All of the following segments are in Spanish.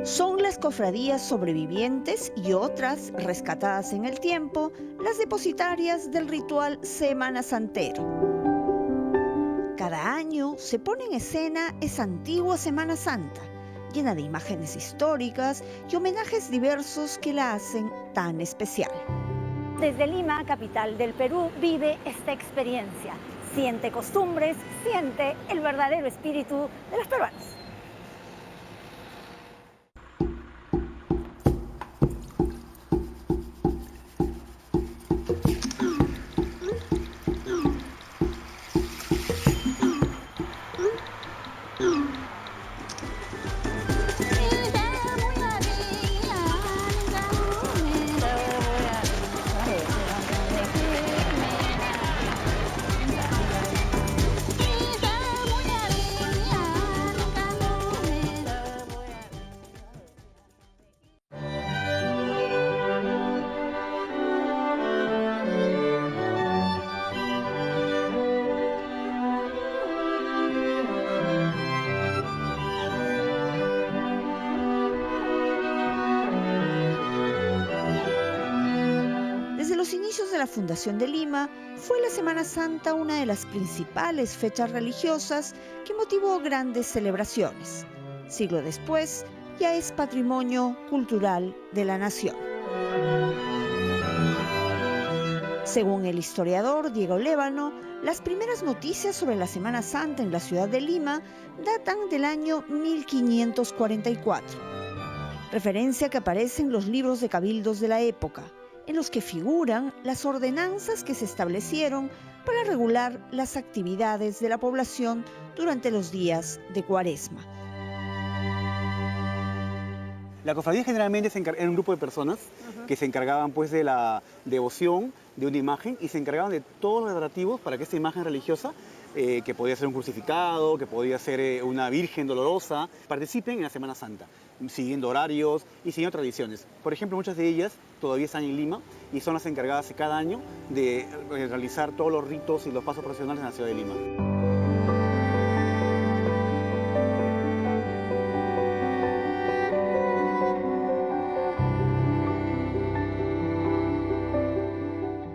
Son las cofradías sobrevivientes y otras rescatadas en el tiempo, las depositarias del ritual Semana Santero. Cada año se pone en escena esa antigua Semana Santa, llena de imágenes históricas y homenajes diversos que la hacen tan especial. Desde Lima, capital del Perú, vive esta experiencia. Siente costumbres, siente el verdadero espíritu de los peruanos. Desde los inicios de la fundación de Lima, fue la Semana Santa una de las principales fechas religiosas que motivó grandes celebraciones. Siglo después, ya es patrimonio cultural de la nación. Según el historiador Diego Lévano, las primeras noticias sobre la Semana Santa en la ciudad de Lima datan del año 1544, referencia que aparece en los libros de cabildos de la época, en los que figuran las ordenanzas que se establecieron para regular las actividades de la población durante los días de Cuaresma. La cofradía generalmente era un grupo de personas que se encargaban pues de la devoción de una imagen y se encargaban de todos los preparativos para que esta imagen religiosa, que podía ser un crucificado, que podía ser una virgen dolorosa, participen en la Semana Santa, siguiendo horarios y siguiendo tradiciones. Por ejemplo, muchas de ellas todavía están en Lima y son las encargadas cada año de realizar todos los ritos y los pasos procesionales en la ciudad de Lima.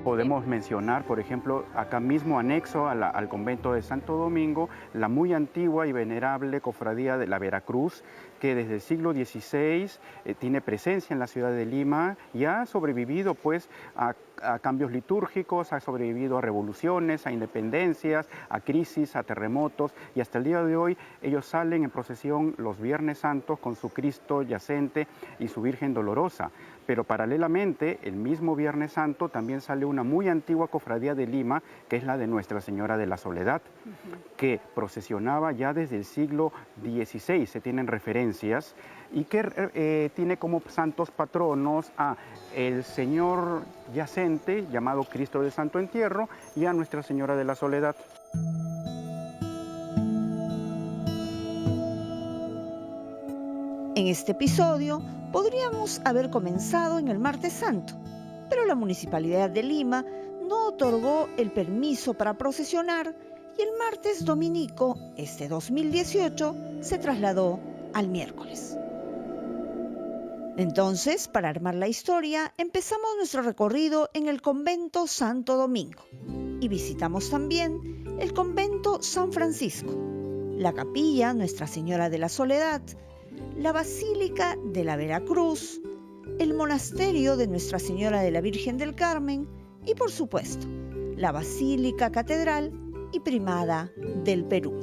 Podemos mencionar, por ejemplo, acá mismo anexo al convento de Santo Domingo, la muy antigua y venerable cofradía de la Veracruz, que desde el siglo XVI tiene presencia en la ciudad de Lima y ha sobrevivido pues a cambios litúrgicos, ha sobrevivido a revoluciones, a independencias, a crisis, a terremotos, y hasta el día de hoy ellos salen en procesión los Viernes Santos con su Cristo yacente y su Virgen Dolorosa. Pero paralelamente, el mismo Viernes Santo también sale una muy antigua cofradía de Lima, que es la de Nuestra Señora de la Soledad, que procesionaba ya desde el siglo XVI, se tienen referencias, y que tiene como santos patronos a el Señor yacente, llamado Cristo del Santo Entierro, y a Nuestra Señora de la Soledad. En este episodio podríamos haber comenzado en el Martes Santo, pero la Municipalidad de Lima no otorgó el permiso para procesionar y el martes dominico, este 2018, se trasladó al miércoles. Entonces, para armar la historia, empezamos nuestro recorrido en el convento Santo Domingo y visitamos también el convento San Francisco, la capilla Nuestra Señora de la Soledad, la Basílica de la Veracruz, el monasterio de Nuestra Señora de la Virgen del Carmen y, por supuesto, la Basílica Catedral y Primada del Perú.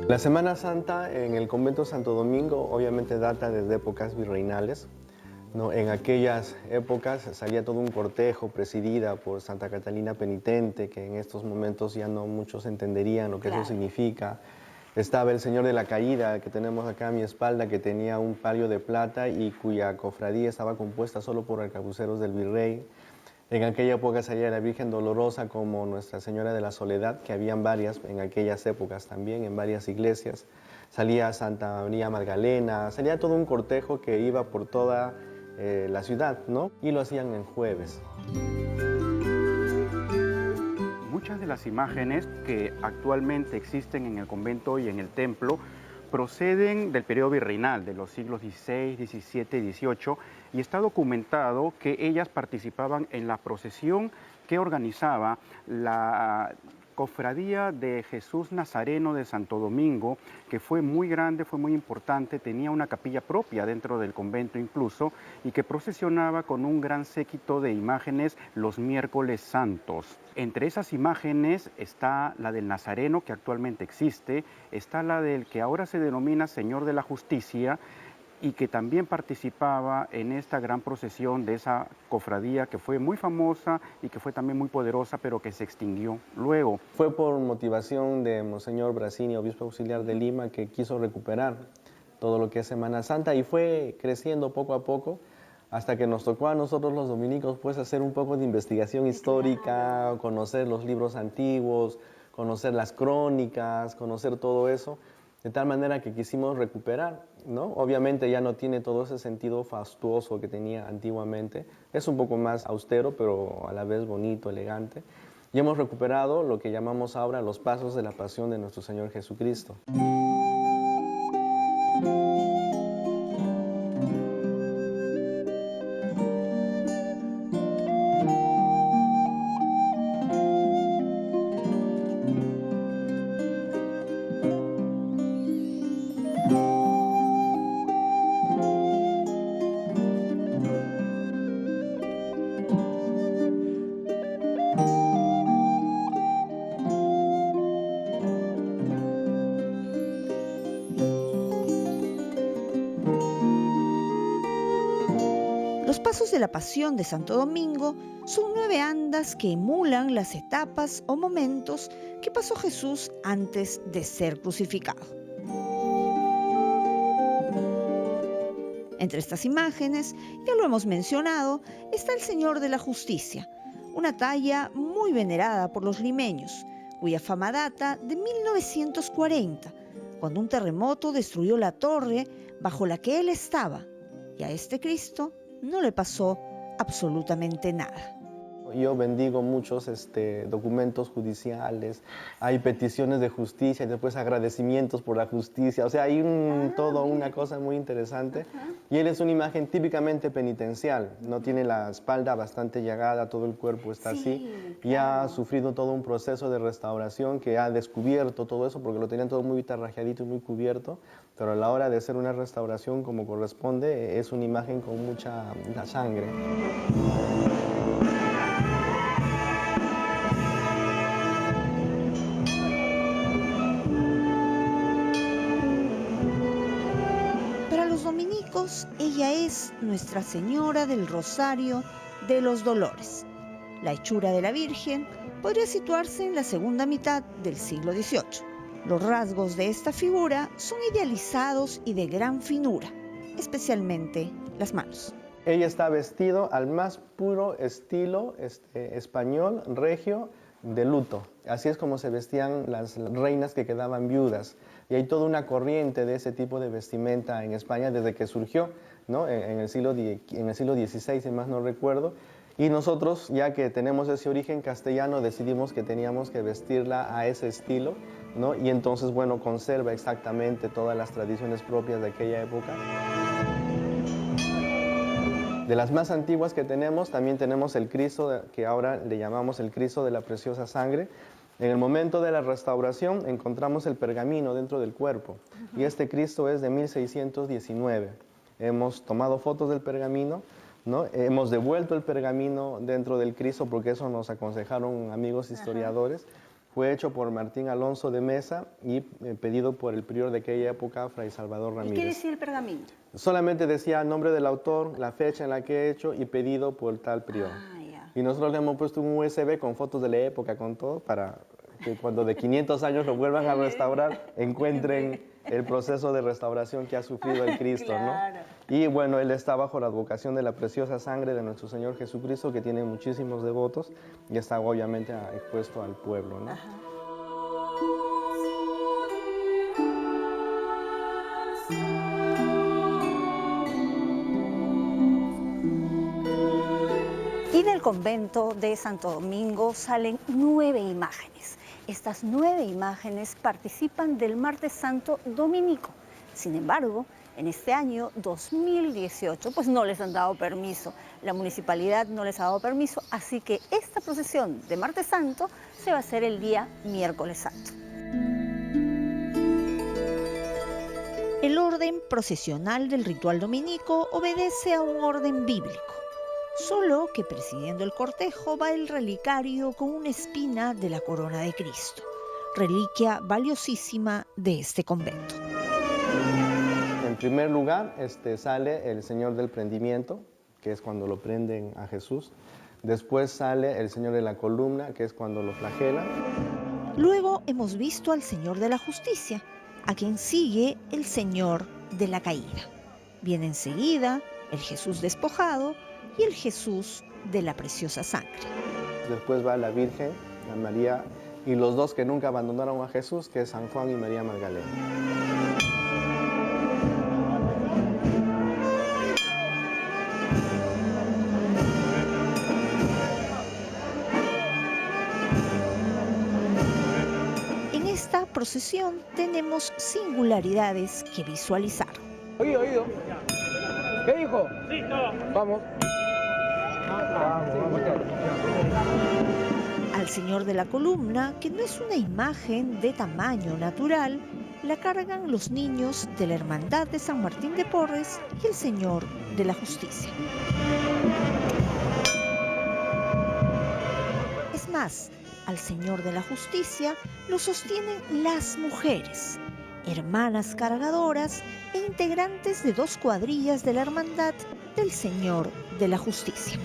La Semana Santa en el convento Santo Domingo obviamente data desde épocas virreinales, ¿no? En aquellas épocas salía todo un cortejo presidida por Santa Catalina Penitente, que en estos momentos ya no muchos entenderían lo que eso significa. Estaba el Señor de la Caída, que tenemos acá a mi espalda, que tenía un palio de plata y cuya cofradía estaba compuesta solo por arcabuceros del virrey. En aquella época salía la Virgen Dolorosa como Nuestra Señora de la Soledad, que habían varias en aquellas épocas también, en varias iglesias. Salía Santa María Magdalena, salía todo un cortejo que iba por toda la ciudad, ¿no? Y lo hacían en jueves. muchas de las imágenes que actualmente existen en el convento y en el templo proceden del periodo virreinal, de los siglos XVI, XVII y XVIII, y está documentado que ellas participaban en la procesión que organizaba la Cofradía de Jesús Nazareno de Santo Domingo, que fue muy grande, fue muy importante, tenía una capilla propia dentro del convento incluso, y que procesionaba con un gran séquito de imágenes los miércoles santos. Entre esas imágenes está la del Nazareno, que actualmente existe, está la del que ahora se denomina Señor de la Justicia, y que también participaba en esta gran procesión de esa cofradía que fue muy famosa y que fue también muy poderosa, pero que se extinguió luego. Fue por motivación de Monseñor Brasini, obispo auxiliar de Lima, que quiso recuperar todo lo que es Semana Santa y fue creciendo poco a poco hasta que nos tocó a nosotros los dominicos pues hacer un poco de investigación histórica, conocer los libros antiguos, conocer las crónicas, conocer todo eso, de tal manera que quisimos recuperar, ¿no? Obviamente ya no tiene todo ese sentido fastuoso que tenía antiguamente, es un poco más austero, pero a la vez bonito, elegante, y hemos recuperado lo que llamamos ahora los pasos de la pasión de nuestro Señor Jesucristo. Los pasos de la Pasión de Santo Domingo son 9 andas que emulan las etapas o momentos que pasó Jesús antes de ser crucificado. Entre estas imágenes, ya lo hemos mencionado, está el Señor de la Justicia, una talla muy venerada por los limeños, cuya fama data de 1940, cuando un terremoto destruyó la torre bajo la que él estaba, y a este Cristo no le pasó absolutamente nada. Yo bendigo muchos documentos judiciales, hay peticiones de justicia y después agradecimientos por la justicia, o sea, hay todo una cosa muy interesante. Y él es una imagen típicamente penitencial, no tiene la espalda bastante llagada, todo el cuerpo está así, y ha sufrido todo un proceso de restauración que ha descubierto todo eso, porque lo tenían todo muy tarrajeadito y muy cubierto, pero a la hora de hacer una restauración como corresponde, es una imagen con mucha sangre. Para los dominicos, ella es Nuestra Señora del Rosario de los Dolores. La hechura de la Virgen podría situarse en la segunda mitad del siglo XVIII. Los rasgos de esta figura son idealizados y de gran finura, especialmente las manos. Ella está vestido al más puro estilo español, regio, de luto. Así es como se vestían las reinas que quedaban viudas. Y hay toda una corriente de ese tipo de vestimenta en España desde que surgió, ¿no? en el siglo XVI, si más no recuerdo. Y nosotros, ya que tenemos ese origen castellano, decidimos que teníamos que vestirla a ese estilo, ¿no? Y entonces, bueno, conserva exactamente todas las tradiciones propias de aquella época. De las más antiguas que tenemos, también tenemos el Cristo, que ahora le llamamos el Cristo de la Preciosa Sangre. En el momento de la restauración encontramos el pergamino dentro del cuerpo, y este Cristo es de 1619. Hemos tomado fotos del pergamino, ¿no? Hemos devuelto el pergamino dentro del Cristo porque eso nos aconsejaron amigos historiadores. Fue hecho por Martín Alonso de Mesa y pedido por el prior de aquella época, Fray Salvador Ramírez. ¿Y qué decía el pergamino? Solamente decía el nombre del autor, la fecha en la que he hecho y pedido por tal prior. Y nosotros le hemos puesto un USB con fotos de la época, con todo, para que cuando de 500 años lo vuelvan a restaurar, encuentren el proceso de restauración que ha sufrido el Cristo, Claro. ¿no? Y bueno, él está bajo la advocación de la preciosa sangre de nuestro Señor Jesucristo, que tiene muchísimos devotos, y está obviamente expuesto al pueblo, ¿no? Ajá. Y del convento de Santo Domingo salen 9 imágenes. Estas 9 imágenes participan del Martes Santo Dominico. Sin embargo, en este año 2018, pues no les han dado permiso. La municipalidad no les ha dado permiso, así que esta procesión de Martes Santo se va a hacer el día Miércoles Santo. El orden procesional del ritual dominico obedece a un orden bíblico. Solo que presidiendo el cortejo va el relicario con una espina de la corona de Cristo, reliquia valiosísima de este convento. En primer lugar sale el Señor del Prendimiento, que es cuando lo prenden a Jesús. Después sale el Señor de la Columna, que es cuando lo flagelan. Luego hemos visto al Señor de la Justicia, a quien sigue el Señor de la Caída. Viene enseguida el Jesús despojado y el Jesús de la preciosa sangre. Después va la Virgen, la María, y los dos que nunca abandonaron a Jesús, que es San Juan y María Magdalena. En esta procesión tenemos singularidades que visualizar. Oído. ¿Qué dijo? Sí, vamos. Al Señor de la Columna, que no es una imagen de tamaño natural, la cargan los niños de la Hermandad de San Martín de Porres y el Señor de la Justicia. Es más, al Señor de la Justicia lo sostienen las mujeres, hermanas cargadoras e integrantes de 2 cuadrillas de la Hermandad del Señor de la Justicia.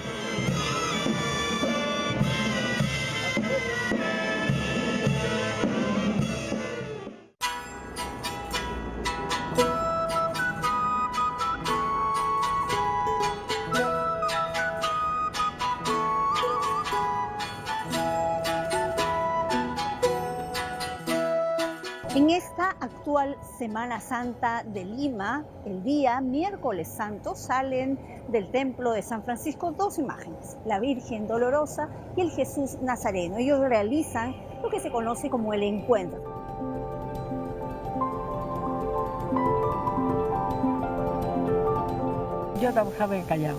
En esta actual Semana Santa de Lima, el día Miércoles Santo, salen del templo de San Francisco 2 imágenes, la Virgen Dolorosa y el Jesús Nazareno. Ellos realizan lo que se conoce como el encuentro. Yo trabajaba en Callao,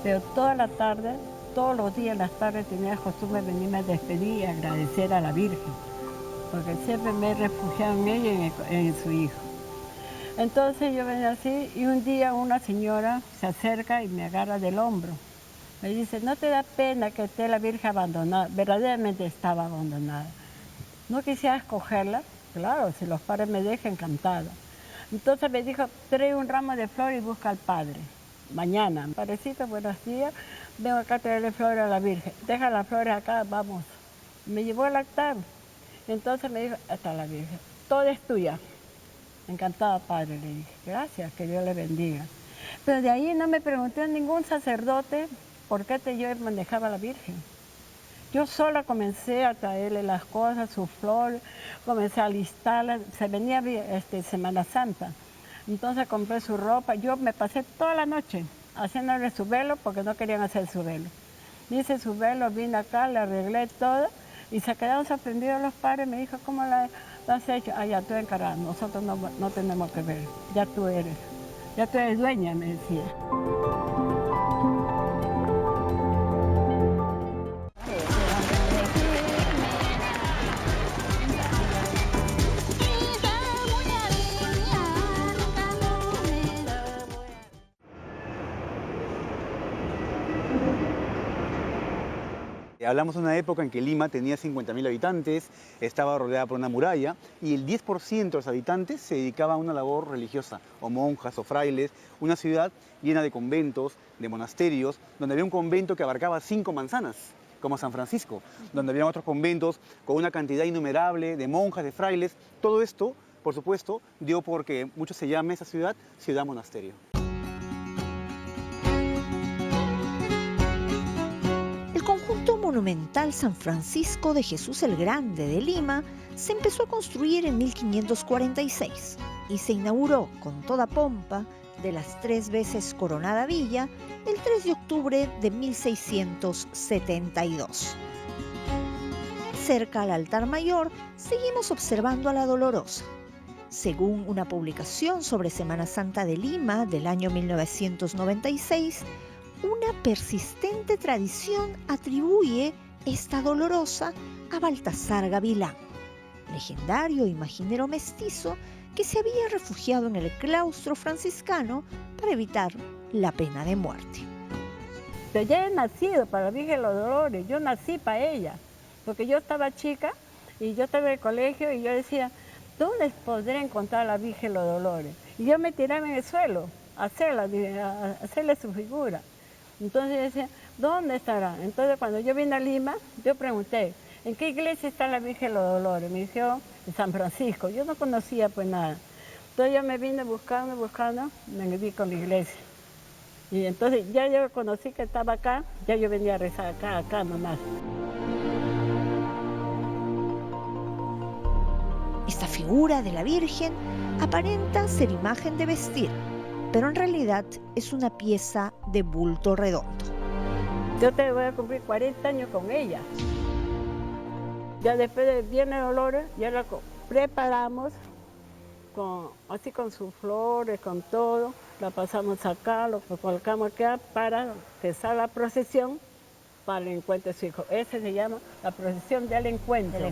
pero toda la tarde, todos los días en las tardes tenía la costumbre de venirme a despedir y agradecer a la Virgen, porque siempre me he refugiado en ella y en su hijo. Entonces yo venía así y un día una señora se acerca y me agarra del hombro. Me dice, ¿no te da pena que esté la Virgen abandonada? Verdaderamente estaba abandonada. ¿No quisieras cogerla? Claro, si los padres me dejan, encantada. Entonces me dijo, trae un ramo de flores y busca al padre. Mañana. Padrecito, buenos días, vengo acá a traerle flores a la Virgen. Deja las flores acá, vamos. Me llevó al altar. Entonces me dijo, hasta la Virgen, todo es tuya. Encantada, padre, le dije, gracias, que Dios le bendiga. Pero de ahí no me preguntó ningún sacerdote por qué yo manejaba a la Virgen. Yo sola comencé a traerle las cosas, sus flores, comencé a alistarlas. Se venía Semana Santa, entonces compré su ropa. Yo me pasé toda la noche haciéndole su velo porque no querían hacer su velo. Hice su velo, vine acá, le arreglé todo. Y se quedaron sorprendidos los padres, me dijo, ¿cómo la has hecho? Ah, ya tú encargada, nosotros no tenemos que ver, ya tú eres dueña, me decía. Hablamos de una época en que Lima tenía 50.000 habitantes, estaba rodeada por una muralla y el 10% de los habitantes se dedicaba a una labor religiosa, o monjas o frailes, una ciudad llena de conventos, de monasterios, donde había un convento que abarcaba 5 manzanas, como San Francisco, donde había otros conventos con una cantidad innumerable de monjas, de frailes. Todo esto, por supuesto, dio porque mucho se llame esa ciudad ciudad monasterio. El conjunto monumental San Francisco de Jesús el Grande de Lima se empezó a construir en 1546 y se inauguró con toda pompa de las 3 veces coronada villa el 3 de octubre de 1672. Cerca al altar mayor seguimos observando a la Dolorosa. Según una publicación sobre Semana Santa de Lima del año 1996, una persistente tradición atribuye esta Dolorosa a Baltasar Gavilán, legendario imaginero mestizo que se había refugiado en el claustro franciscano para evitar la pena de muerte. Pero ya he nacido para la Virgen de los Dolores, yo nací para ella, porque yo estaba chica y yo estaba en el colegio y yo decía, ¿dónde podré encontrar a la Virgen de los Dolores? Y yo me tiraba en el suelo a hacerle su figura. Entonces yo decía, ¿dónde estará? Entonces cuando yo vine a Lima, yo pregunté, ¿en qué iglesia está la Virgen de los Dolores? Me dijo, en San Francisco. Yo no conocía pues nada. Entonces yo me vine buscando, me vi con la iglesia. Y entonces ya yo conocí que estaba acá, ya yo venía a rezar acá nomás. Esta figura de la Virgen aparenta ser imagen de vestir, pero en realidad es una pieza de bulto redondo. Yo te voy a cumplir 40 años con ella. Ya después de Viernes de Dolores, ya la preparamos así con sus flores, con todo. La pasamos acá, lo colocamos acá para empezar la procesión para el encuentro de su hijo. Ese se llama la procesión del encuentro.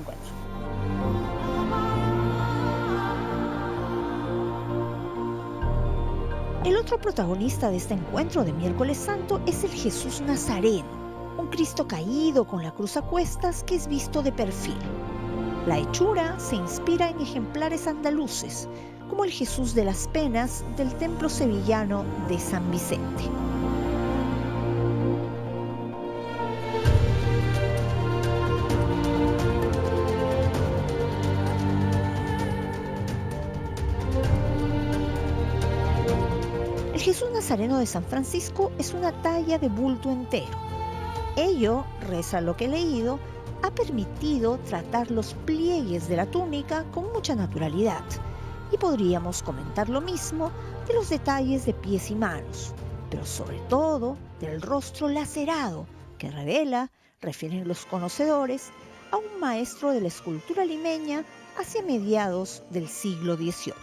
El otro protagonista de este encuentro de Miércoles Santo es el Jesús Nazareno, un Cristo caído con la cruz a cuestas que es visto de perfil. La hechura se inspira en ejemplares andaluces, como el Jesús de las Penas del templo sevillano de San Vicente. El Jesús Nazareno de San Francisco es una talla de bulto entero. Ello, reza lo que he leído, ha permitido tratar los pliegues de la túnica con mucha naturalidad. Y podríamos comentar lo mismo de los detalles de pies y manos, pero sobre todo del rostro lacerado que revela, refieren los conocedores, a un maestro de la escultura limeña hacia mediados del siglo XVIII.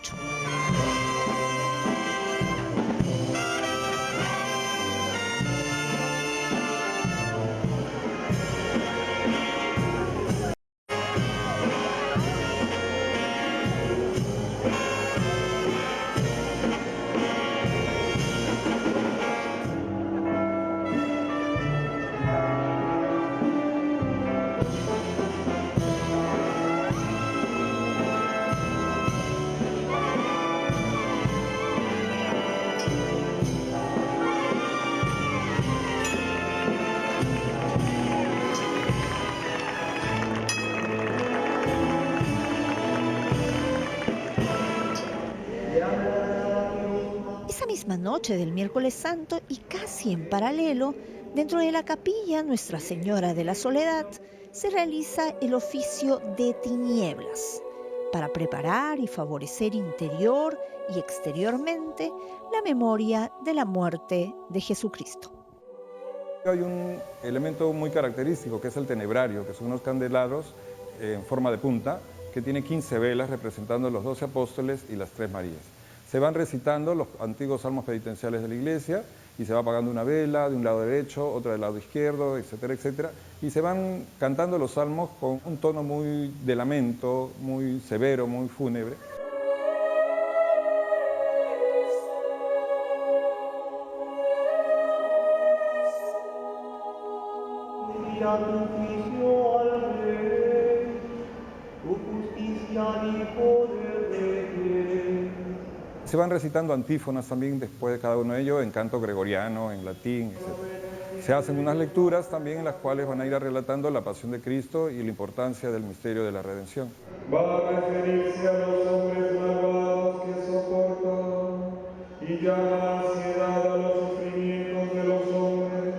Esa misma noche del Miércoles Santo y casi en paralelo, dentro de la capilla Nuestra Señora de la Soledad, se realiza el oficio de tinieblas para preparar y favorecer interior y exteriormente la memoria de la muerte de Jesucristo. Hay un elemento muy característico que es el tenebrario, que son unos candelabros en forma de punta que tiene 15 velas representando los 12 apóstoles y las 3 Marías. Se van recitando los antiguos salmos penitenciales de la iglesia y se va apagando una vela de un lado derecho, otra del lado izquierdo, etcétera, etcétera. Y se van cantando los salmos con un tono muy de lamento, muy severo, muy fúnebre. Se van recitando antífonas también después de cada uno de ellos en canto gregoriano, en latín, etc. Se hacen unas lecturas también en las cuales van a ir relatando la pasión de Cristo y la importancia del misterio de la redención. Va a referirse a los hombres malvados que soportan y llama ansiedad a los sufrimientos de los hombres.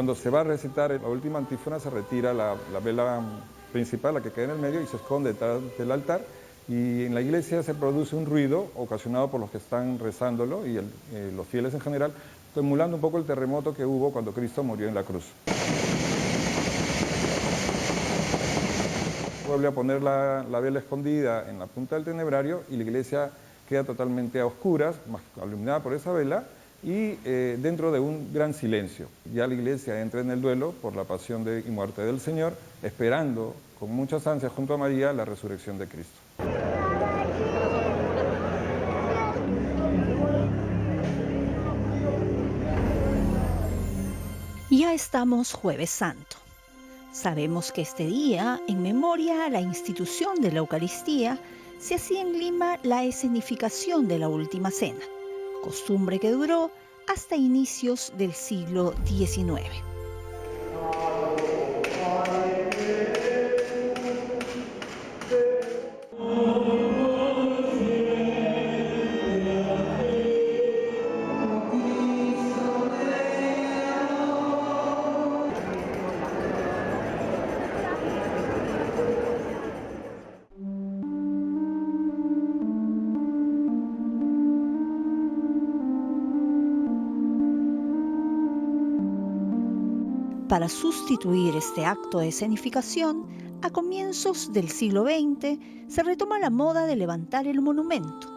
Cuando se va a recitar la última antífona, se retira la vela principal, la que queda en el medio, y se esconde detrás del altar. Y en la iglesia se produce un ruido ocasionado por los que están rezándolo y los fieles en general, emulando un poco el terremoto que hubo cuando Cristo murió en la cruz. Vuelve a poner la vela escondida en la punta del tenebrario y la iglesia queda totalmente a oscuras, más iluminada por esa vela, y dentro de un gran silencio. Ya la iglesia entra en el duelo por la pasión y muerte del Señor, esperando con muchas ansias junto a María la resurrección de Cristo. Ya estamos Jueves Santo. Sabemos que este día, en memoria a la institución de la Eucaristía, se hacía en Lima la escenificación de la Última Cena, costumbre que duró hasta inicios del siglo XIX. Para sustituir este acto de escenificación, a comienzos del siglo XX se retoma la moda de levantar el monumento,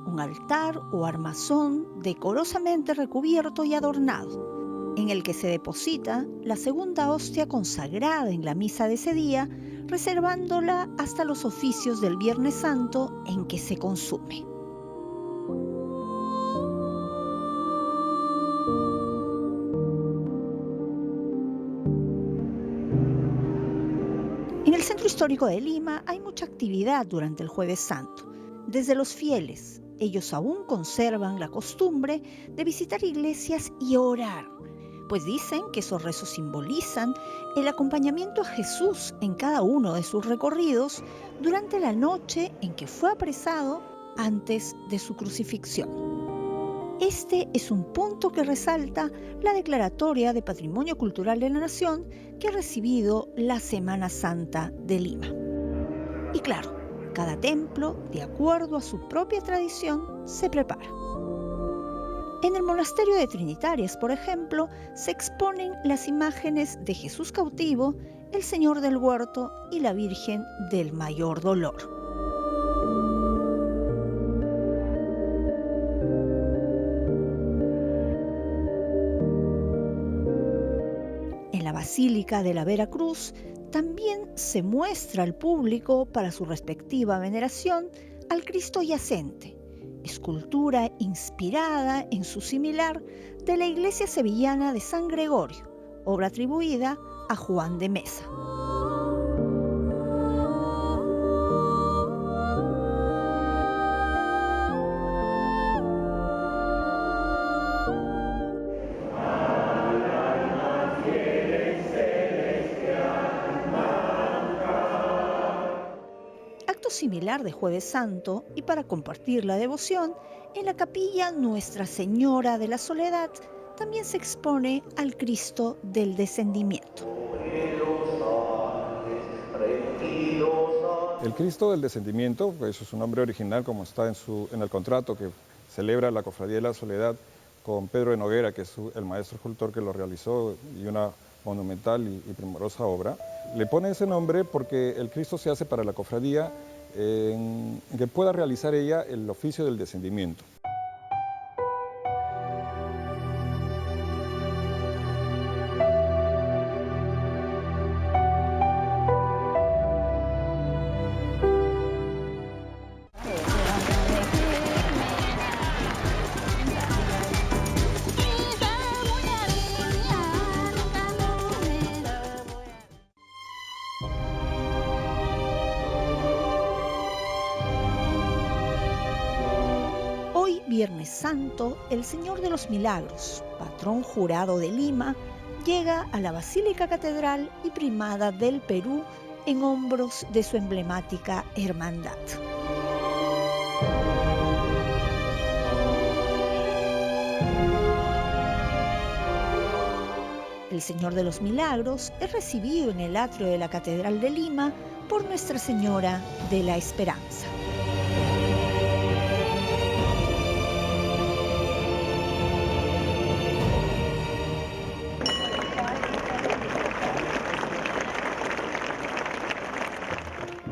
un altar o armazón decorosamente recubierto y adornado, en el que se deposita la segunda hostia consagrada en la misa de ese día, reservándola hasta los oficios del Viernes Santo en que se consume. En el centro histórico de Lima hay mucha actividad durante el Jueves Santo. Desde los fieles, ellos aún conservan la costumbre de visitar iglesias y orar, pues dicen que esos rezos simbolizan el acompañamiento a Jesús en cada uno de sus recorridos durante la noche en que fue apresado antes de su crucifixión. Este es un punto que resalta la declaratoria de Patrimonio Cultural de la Nación que ha recibido la Semana Santa de Lima. Y claro, cada templo, de acuerdo a su propia tradición, se prepara. En el monasterio de Trinitarias, por ejemplo, se exponen las imágenes de Jesús cautivo, el Señor del Huerto y la Virgen del Mayor Dolor. En la Basílica de la Veracruz también se muestra al público para su respectiva veneración al Cristo yacente, escultura inspirada en su similar de la iglesia sevillana de San Gregorio, obra atribuida a Juan de Mesa. Similar de Jueves Santo y para compartir la devoción, en la capilla Nuestra Señora de la Soledad también se expone al Cristo del Descendimiento. El Cristo del Descendimiento, pues eso es un nombre original como está en el contrato que celebra la Cofradía de la Soledad con Pedro de Noguera, que es el maestro escultor que lo realizó y una monumental y primorosa obra. Le pone ese nombre porque el Cristo se hace para la cofradía en que pueda realizar ella el oficio del descendimiento. Viernes Santo, el Señor de los Milagros, patrón jurado de Lima, llega a la Basílica Catedral y Primada del Perú en hombros de su emblemática hermandad. El Señor de los Milagros es recibido en el atrio de la Catedral de Lima por Nuestra Señora de la Esperanza.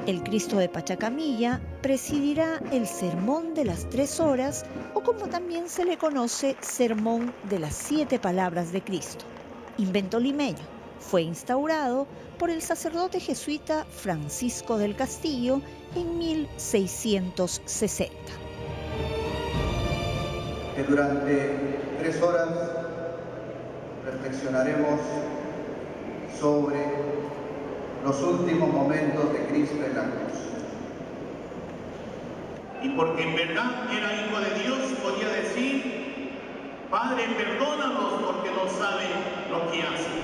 El Cristo de Pachacamilla presidirá el Sermón de las 3 horas, o como también se le conoce, Sermón de las 7 Palabras de Cristo. Invento limeño, fue instaurado por el sacerdote jesuita Francisco del Castillo en 1660. Que durante 3 horas reflexionaremos sobre los últimos momentos de Cristo en la cruz. Y porque en verdad era hijo de Dios, podía decir: Padre, perdónalos porque no saben lo que hacen.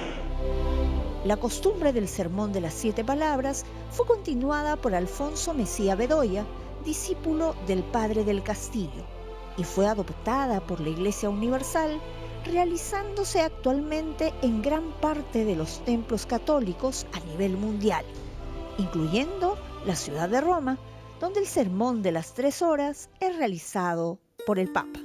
La costumbre del Sermón de las 7 Palabras fue continuada por Alfonso Mejía Bedoya, discípulo del Padre del Castillo, y fue adoptada por la Iglesia Universal, realizándose actualmente en gran parte de los templos católicos a nivel mundial, incluyendo la ciudad de Roma, donde el Sermón de las 3 horas es realizado por el Papa.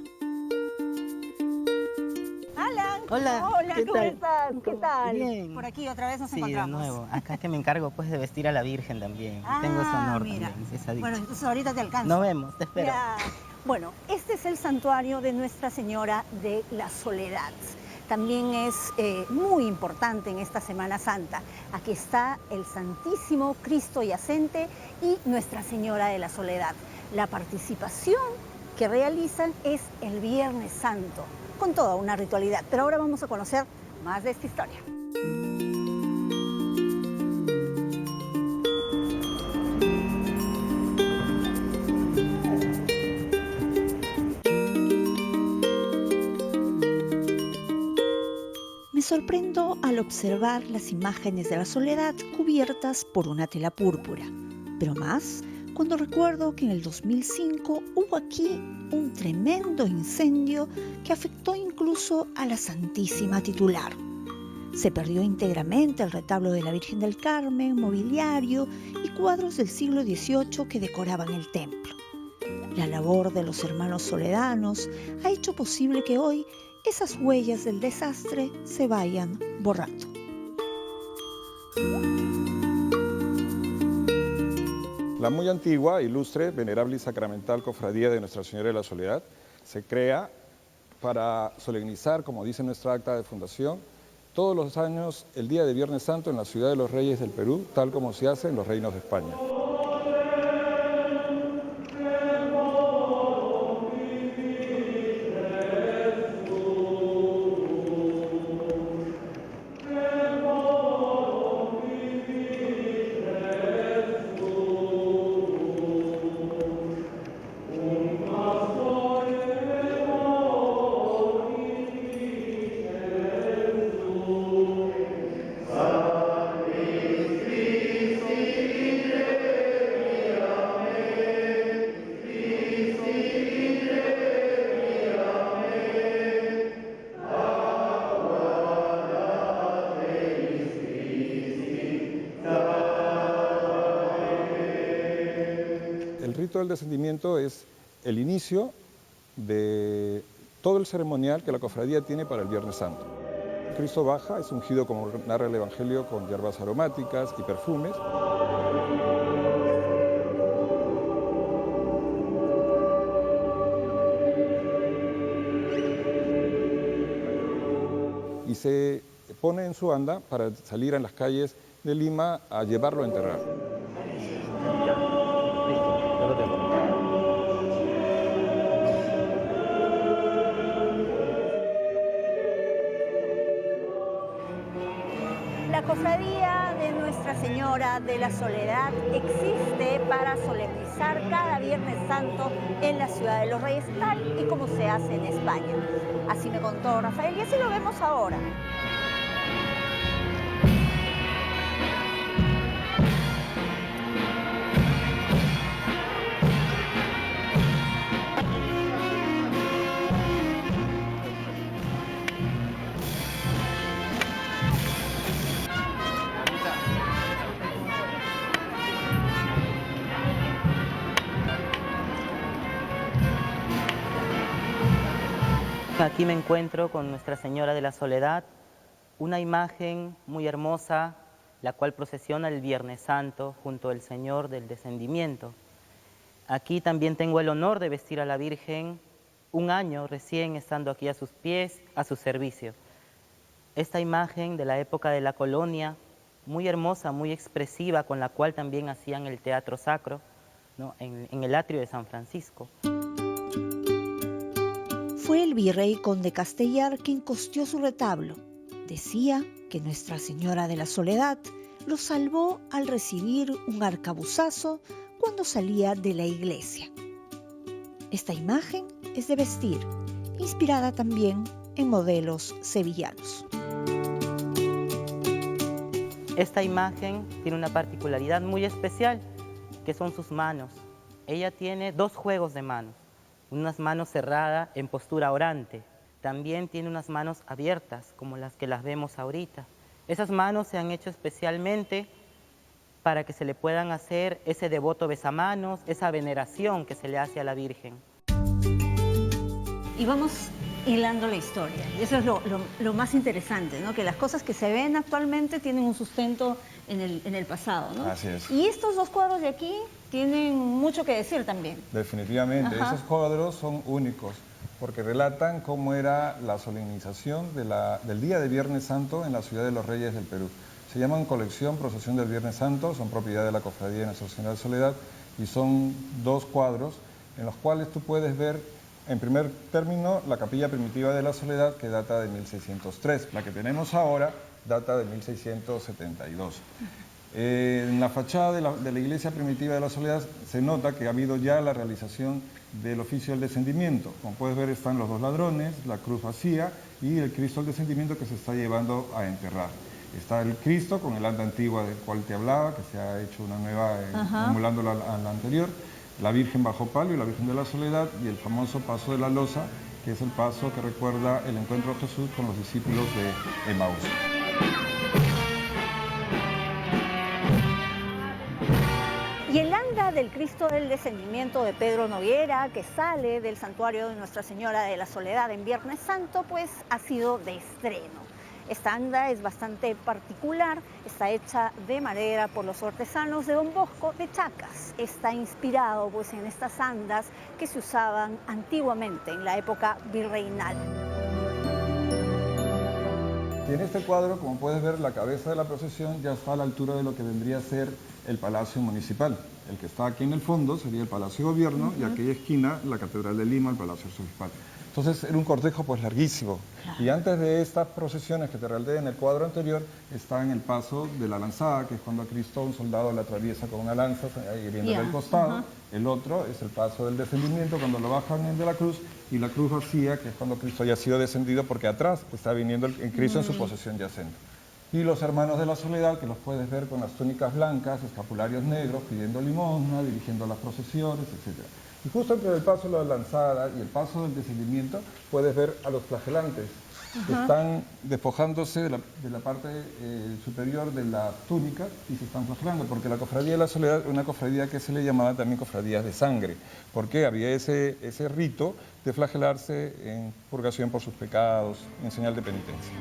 Hola, ¿cómo tal? estás? ¿Qué tal? Bien. Por aquí otra vez nos Sí, encontramos. de nuevo. Acá es que me encargo pues de vestir a la Virgen también. Ah, Tengo ese honor mira. también, esa dicha. Bueno, entonces ahorita te alcanzo. Nos vemos, te espero. Ya. Bueno, este es el santuario de Nuestra Señora de la Soledad. También es muy importante en esta Semana Santa. Aquí está el Santísimo Cristo Yacente y Nuestra Señora de la Soledad. La participación que realizan es el Viernes Santo, con toda una ritualidad. Pero ahora vamos a conocer más de esta historia. Me sorprendo al observar las imágenes de la soledad cubiertas por una tela púrpura, pero más cuando recuerdo que en el 2005 hubo aquí un tremendo incendio que afectó incluso a la Santísima Titular. Se perdió íntegramente el retablo de la Virgen del Carmen, mobiliario y cuadros del siglo XVIII que decoraban el templo. La labor de los hermanos soledanos ha hecho posible que hoy esas huellas del desastre se vayan borrando. La muy antigua, ilustre, venerable y sacramental Cofradía de Nuestra Señora de la Soledad se crea para solemnizar, como dice nuestra acta de fundación, todos los años el día de Viernes Santo en la ciudad de los Reyes del Perú, tal como se hace en los reinos de España. El rito del descendimiento es el inicio de todo el ceremonial que la cofradía tiene para el Viernes Santo. Cristo baja, es ungido como narra el Evangelio con hierbas aromáticas y perfumes. Y se pone en su anda para salir a las calles de Lima a llevarlo a enterrar. La Cofradía de Nuestra Señora de la Soledad existe para solemnizar cada Viernes Santo en la Ciudad de los Reyes, tal y como se hace en España. Así me contó Rafael y así lo vemos ahora. Aquí me encuentro con Nuestra Señora de la Soledad, una imagen muy hermosa, la cual procesiona el Viernes Santo junto al Señor del Descendimiento. Aquí también tengo el honor de vestir a la Virgen, un año recién estando aquí a sus pies, a su servicio. Esta imagen de la época de la colonia, muy hermosa, muy expresiva, con la cual también hacían el teatro sacro, ¿no? en el atrio de San Francisco. Fue el virrey conde Castellar quien costeó su retablo. Decía que Nuestra Señora de la Soledad lo salvó al recibir un arcabuzazo cuando salía de la iglesia. Esta imagen es de vestir, inspirada también en modelos sevillanos. Esta imagen tiene una particularidad muy especial, que son sus manos. Ella tiene dos juegos de manos, unas manos cerradas en postura orante. También tiene unas manos abiertas, como las que las vemos ahorita. Esas manos se han hecho especialmente para que se le puedan hacer ese devoto besamanos, esa veneración que se le hace a la Virgen. Y vamos hilando la historia. Y eso es lo más interesante, ¿no? Que las cosas que se ven actualmente tienen un sustento en el pasado, ¿no? Así es. Y estos dos cuadros de aquí tienen mucho que decir también. Definitivamente, Ajá. esos cuadros son únicos porque relatan cómo era la solemnización del día de Viernes Santo en la ciudad de los Reyes del Perú. Se llaman colección Procesión del Viernes Santo, son propiedad de la Cofradía de Nuestra Señora de Soledad y son dos cuadros en los cuales tú puedes ver, en primer término, la capilla primitiva de la Soledad, que data de 1603. La que tenemos ahora data de 1672. En la fachada de la iglesia primitiva de la Soledad se nota que ha habido ya la realización del oficio del descendimiento. Como puedes ver, están los dos ladrones, la cruz vacía y el Cristo del descendimiento que se está llevando a enterrar. Está el Cristo con el anda antigua del cual te hablaba, que se ha hecho una nueva emulando a la anterior, la Virgen bajo palio, la Virgen de la Soledad y el famoso paso de la loza, que es el paso que recuerda el encuentro de Jesús con los discípulos de Emaús. Y el anda del Cristo del Descendimiento de Pedro Noguera, que sale del santuario de Nuestra Señora de la Soledad en Viernes Santo, pues ha sido de estreno. Esta anda es bastante particular, está hecha de madera por los artesanos de Don Bosco de Chacas. Está inspirado pues en estas andas que se usaban antiguamente en la época virreinal. Y en este cuadro, como puedes ver, la cabeza de la procesión ya está a la altura de lo que vendría a ser el Palacio Municipal. El que está aquí en el fondo sería el Palacio de Gobierno y aquella esquina, la Catedral de Lima, el Palacio Arzobispal. Entonces era un cortejo pues larguísimo. Claro. Y antes de estas procesiones que te relaté en el cuadro anterior, está en el paso de la lanzada, que es cuando a Cristo un soldado le atraviesa con una lanza hiriéndole al costado. El otro es el paso del descendimiento, cuando lo bajan de la cruz, y la cruz vacía, que es cuando Cristo ya ha sido descendido, porque atrás está viniendo el Cristo en su posesión yacente. Y los hermanos de la Soledad, que los puedes ver con las túnicas blancas, escapularios negros, pidiendo limosna, dirigiendo las procesiones, etc. Y justo entre el paso de la lanzada y el paso del descendimiento, puedes ver a los flagelantes, que están despojándose de la parte superior de la túnica y se están flagelando, porque la Cofradía de la Soledad es una cofradía que se le llamaba también cofradía de sangre, porque había ese rito de flagelarse en purgación por sus pecados, en señal de penitencia.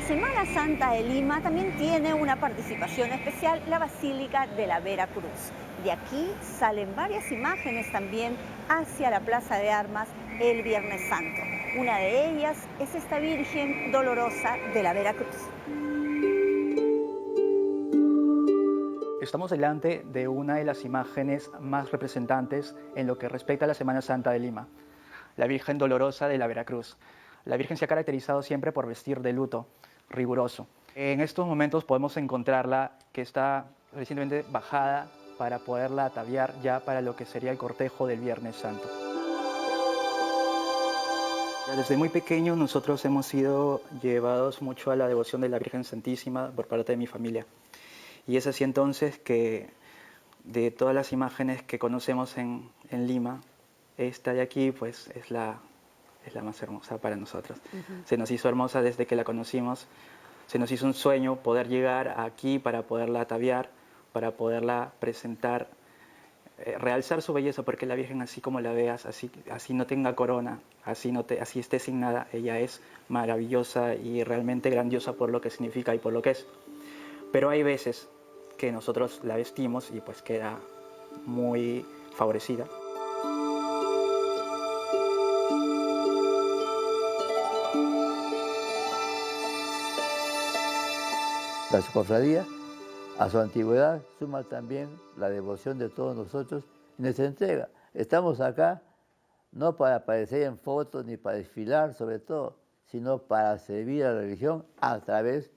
Semana Santa de Lima también tiene una participación especial, la Basílica de la Vera Cruz. De aquí salen varias imágenes también hacia la Plaza de Armas el Viernes Santo. Una de ellas es esta Virgen Dolorosa de la Vera Cruz. Estamos delante de una de las imágenes más representantes en lo que respecta a la Semana Santa de Lima, la Virgen Dolorosa de la Vera Cruz. La Virgen se ha caracterizado siempre por vestir de luto riguroso. En estos momentos podemos encontrarla que está recientemente bajada para poderla ataviar ya para lo que sería el cortejo del Viernes Santo. Desde muy pequeños nosotros hemos sido llevados mucho a la devoción de la Virgen Santísima por parte de mi familia. Y es así entonces que de todas las imágenes que conocemos en Lima, esta de aquí pues es la más hermosa para nosotros. Se nos hizo hermosa desde que la conocimos, se nos hizo un sueño poder llegar aquí para poderla ataviar, para poderla presentar, realzar su belleza, porque la Virgen, así como la veas, así no tenga corona, así esté sin nada, ella es maravillosa y realmente grandiosa por lo que significa y por lo que es. Pero hay veces que nosotros la vestimos y pues queda muy favorecida. La cofradía, a su antigüedad, suma también la devoción de todos nosotros y nuestra entrega. Estamos acá no para aparecer en fotos ni para desfilar sobre todo, sino para servir a la religión a través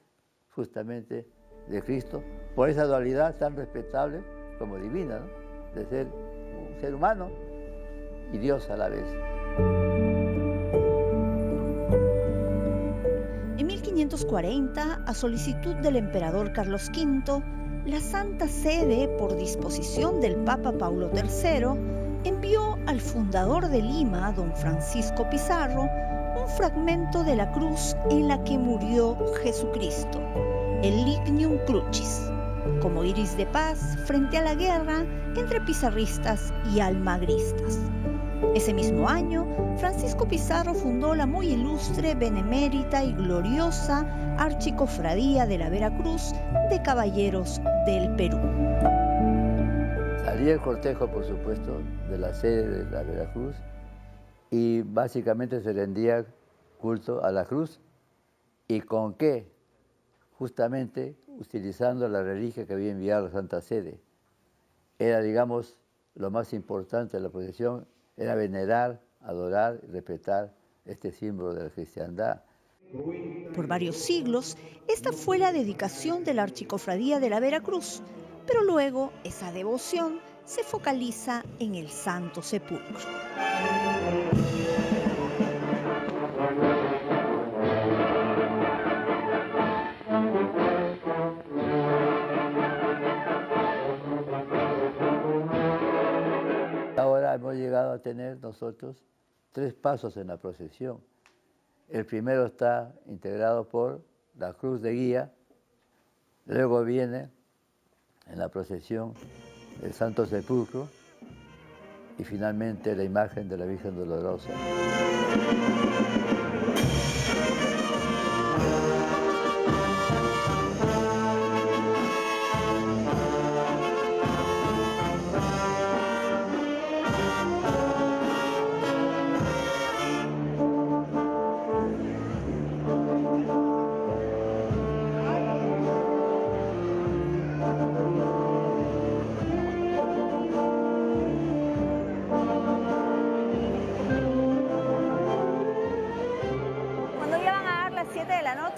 justamente de Cristo, por esa dualidad tan respetable como divina, ¿no? De ser un ser humano y Dios a la vez. En 1540, a solicitud del emperador Carlos V, la Santa Sede, por disposición del Papa Paulo III, envió al fundador de Lima, don Francisco Pizarro, un fragmento de la cruz en la que murió Jesucristo, el Lignum Crucis, como iris de paz frente a la guerra entre pizarristas y almagristas. Ese mismo año, Francisco Pizarro fundó la muy ilustre, benemérita y gloriosa Archicofradía de la Veracruz de Caballeros del Perú. Salía el cortejo, por supuesto, de la sede de la Veracruz y básicamente se rendía culto a la cruz. ¿Y con qué? Justamente utilizando la reliquia que había enviado la Santa Sede. Era, digamos, lo más importante de la procesión, era venerar, adorar y respetar este símbolo de la cristiandad. Por varios siglos, esta fue la dedicación de la Archicofradía de la Veracruz, pero luego esa devoción se focaliza en el Santo Sepulcro. Ahora hemos llegado a tener nosotros 3 pasos en la procesión. El primero está integrado por la cruz de guía, luego viene en la procesión el Santo Sepulcro y finalmente la imagen de la Virgen Dolorosa.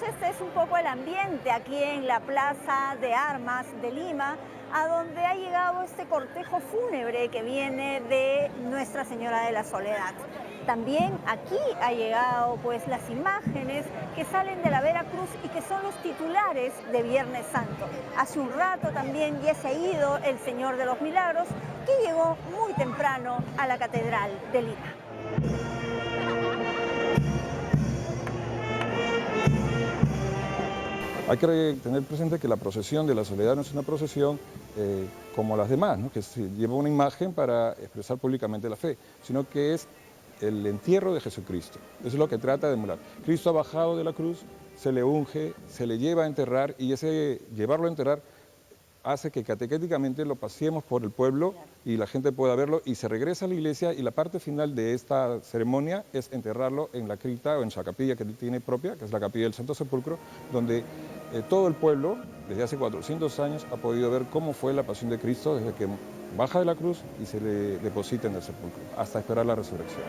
Este es un poco el ambiente aquí en la Plaza de Armas de Lima, a donde ha llegado este cortejo fúnebre que viene de Nuestra Señora de la Soledad. También aquí ha llegado pues las imágenes que salen de la Veracruz y que son los titulares de Viernes Santo. Hace un rato también ya se ha ido el Señor de los Milagros, que llegó muy temprano a la Catedral de Lima. Hay que tener presente que la procesión de la Soledad no es una procesión como las demás, ¿no? Que se lleva una imagen para expresar públicamente la fe, sino que es el entierro de Jesucristo. Eso es lo que trata de emular. Cristo ha bajado de la cruz, se le unge, se le lleva a enterrar y ese llevarlo a enterrar hace que catequéticamente lo paseemos por el pueblo y la gente pueda verlo y se regresa a la iglesia y la parte final de esta ceremonia es enterrarlo en la cripta o en su capilla que él tiene propia, que es la capilla del Santo Sepulcro, donde todo el pueblo, desde hace 400 años, ha podido ver cómo fue la pasión de Cristo desde que baja de la cruz y se le deposita en el sepulcro, hasta esperar la resurrección.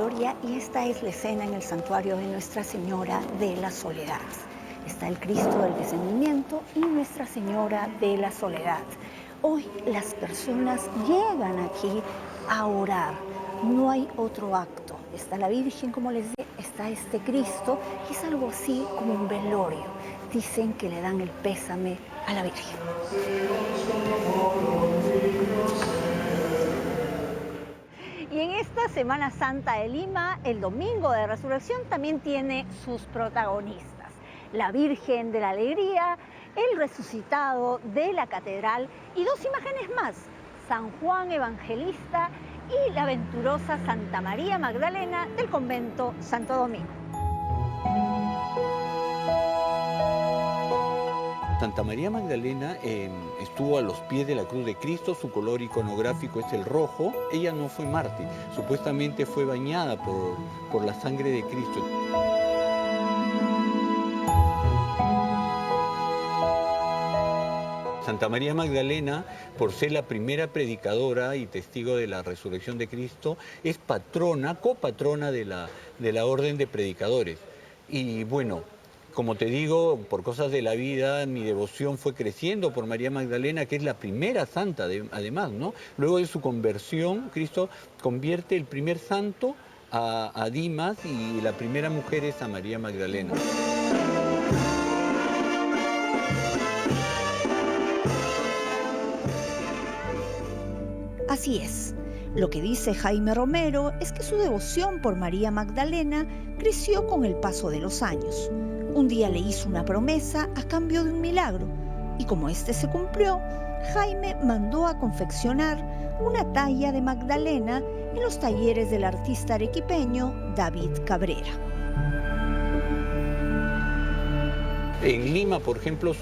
Gloria y esta es la escena en el santuario de Nuestra Señora de la Soledad. Está el Cristo del Descendimiento y Nuestra Señora de la Soledad. Hoy las personas llegan aquí a orar, no hay otro acto. Está la Virgen, como les dije, está este Cristo, que es algo así como un velorio. Dicen que le dan el pésame a la Virgen. Y en esta Semana Santa de Lima, el Domingo de Resurrección también tiene sus protagonistas. La Virgen de la Alegría, el Resucitado de la Catedral y dos imágenes más, San Juan Evangelista y la aventurosa Santa María Magdalena del convento Santo Domingo. Santa María Magdalena estuvo a los pies de la cruz de Cristo, su color iconográfico es el rojo. Ella no fue mártir, supuestamente fue bañada por la sangre de Cristo. Santa María Magdalena, por ser la primera predicadora y testigo de la resurrección de Cristo, es patrona, copatrona de la orden de predicadores. Y bueno, como te digo, por cosas de la vida, mi devoción fue creciendo por María Magdalena, que es la primera santa, además, ¿no? Luego de su conversión, Cristo convierte el primer santo a Dimas y la primera mujer es a María Magdalena. Así es. Lo que dice Jaime Romero es que su devoción por María Magdalena creció con el paso de los años. Un día le hizo una promesa a cambio de un milagro, y como este se cumplió, Jaime mandó a confeccionar una talla de Magdalena en los talleres del artista arequipeño David Cabrera. En Lima, por ejemplo,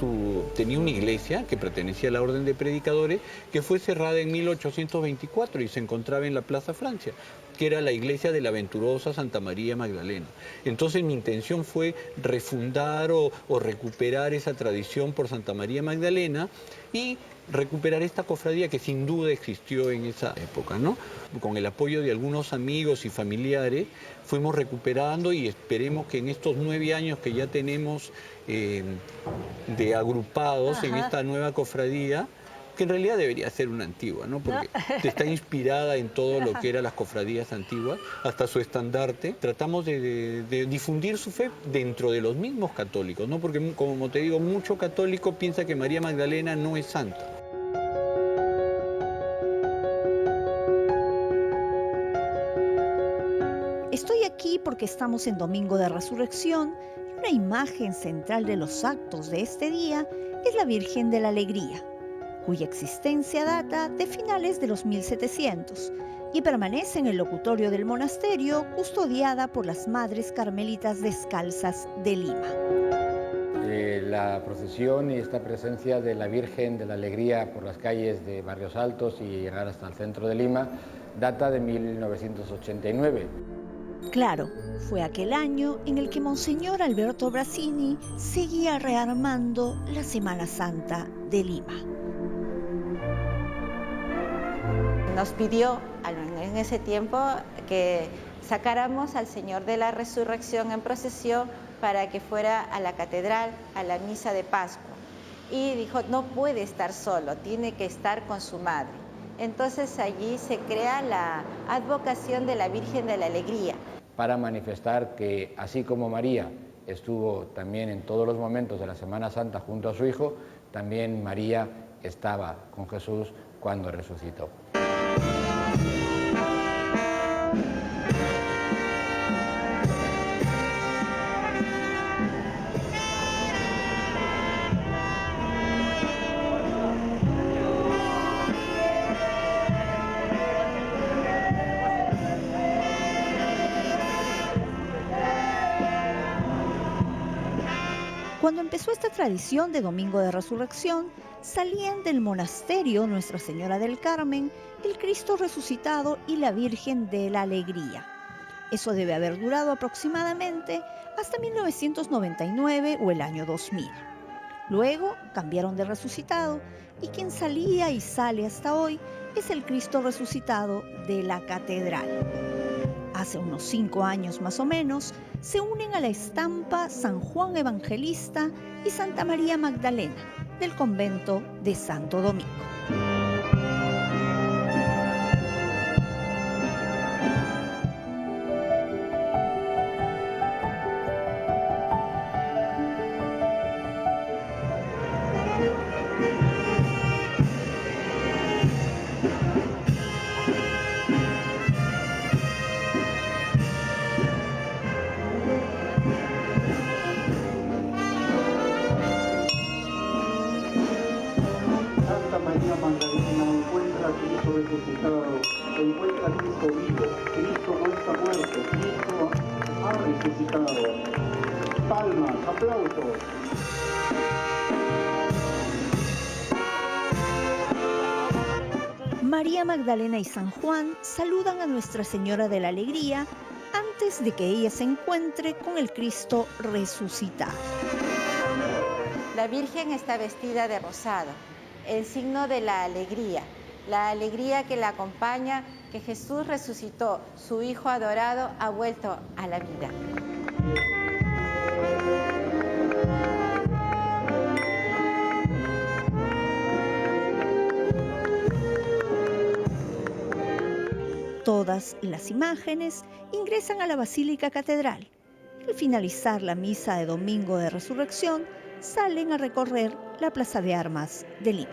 tenía una iglesia que pertenecía a la Orden de Predicadores que fue cerrada en 1824 y se encontraba en la Plaza Francia, que era la iglesia de la aventurosa Santa María Magdalena. Entonces mi intención fue refundar o recuperar esa tradición por Santa María Magdalena y recuperar esta cofradía que sin duda existió en esa época, ¿no? Con el apoyo de algunos amigos y familiares fuimos recuperando y esperemos que en estos 9 años que ya tenemos de agrupados en esta nueva cofradía, que en realidad debería ser una antigua, ¿no? Porque está inspirada en todo lo que eran las cofradías antiguas, hasta su estandarte. Tratamos de difundir su fe dentro de los mismos católicos, ¿no? Porque, como te digo, mucho católico piensa que María Magdalena no es santa. Estoy aquí porque estamos en Domingo de Resurrección y una imagen central de los actos de este día es la Virgen de la Alegría, cuya existencia data de finales de los 1700 y permanece en el locutorio del monasterio custodiada por las Madres Carmelitas Descalzas de Lima. La procesión y esta presencia de la Virgen de la Alegría por las calles de Barrios Altos y llegar hasta el centro de Lima data de 1989. Claro, fue aquel año en el que Monseñor Alberto Brassini seguía rearmando la Semana Santa de Lima. Nos pidió en ese tiempo que sacáramos al Señor de la Resurrección en procesión para que fuera a la catedral, a la misa de Pascua. Y dijo, no puede estar solo, tiene que estar con su madre. Entonces allí se crea la advocación de la Virgen de la Alegría. Para manifestar que así como María estuvo también en todos los momentos de la Semana Santa junto a su Hijo, también María estaba con Jesús cuando resucitó. Cuando empezó esta tradición de Domingo de Resurrección, salían del monasterio Nuestra Señora del Carmen, el Cristo resucitado y la Virgen de la Alegría. Eso debe haber durado aproximadamente hasta 1999 o el año 2000. Luego cambiaron de resucitado y quien salía y sale hasta hoy es el Cristo resucitado de la catedral. Hace unos 5 años más o menos, se unen a la estampa San Juan Evangelista y Santa María Magdalena del convento de Santo Domingo. Encuentra a Cristo resucitado, encuentra a Cristo vivo, Cristo no está muerto, Cristo ha resucitado. Palmas, aplausos. María Magdalena y San Juan saludan a Nuestra Señora de la Alegría antes de que ella se encuentre con el Cristo resucitado. La Virgen está vestida de rosado, el signo de la alegría que la acompaña, que Jesús resucitó, su Hijo adorado ha vuelto a la vida. Todas las imágenes ingresan a la Basílica Catedral. Al finalizar la misa de Domingo de Resurrección, salen a recorrer la Plaza de Armas de Lima.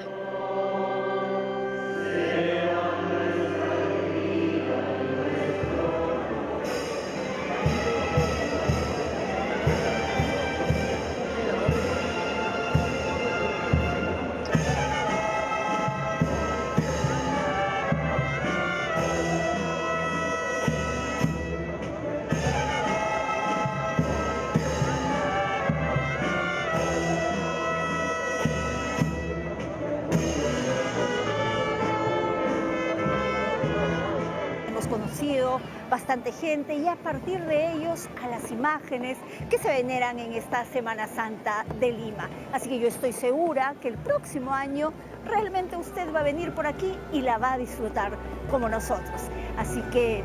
Bastante gente y a partir de ellos a las imágenes que se veneran en esta Semana Santa de Lima. Así que yo estoy segura que el próximo año realmente usted va a venir por aquí y la va a disfrutar como nosotros. Así que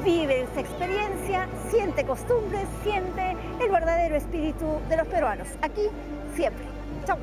vive esta experiencia, siente costumbres, siente el verdadero espíritu de los peruanos. Aquí siempre. Chau.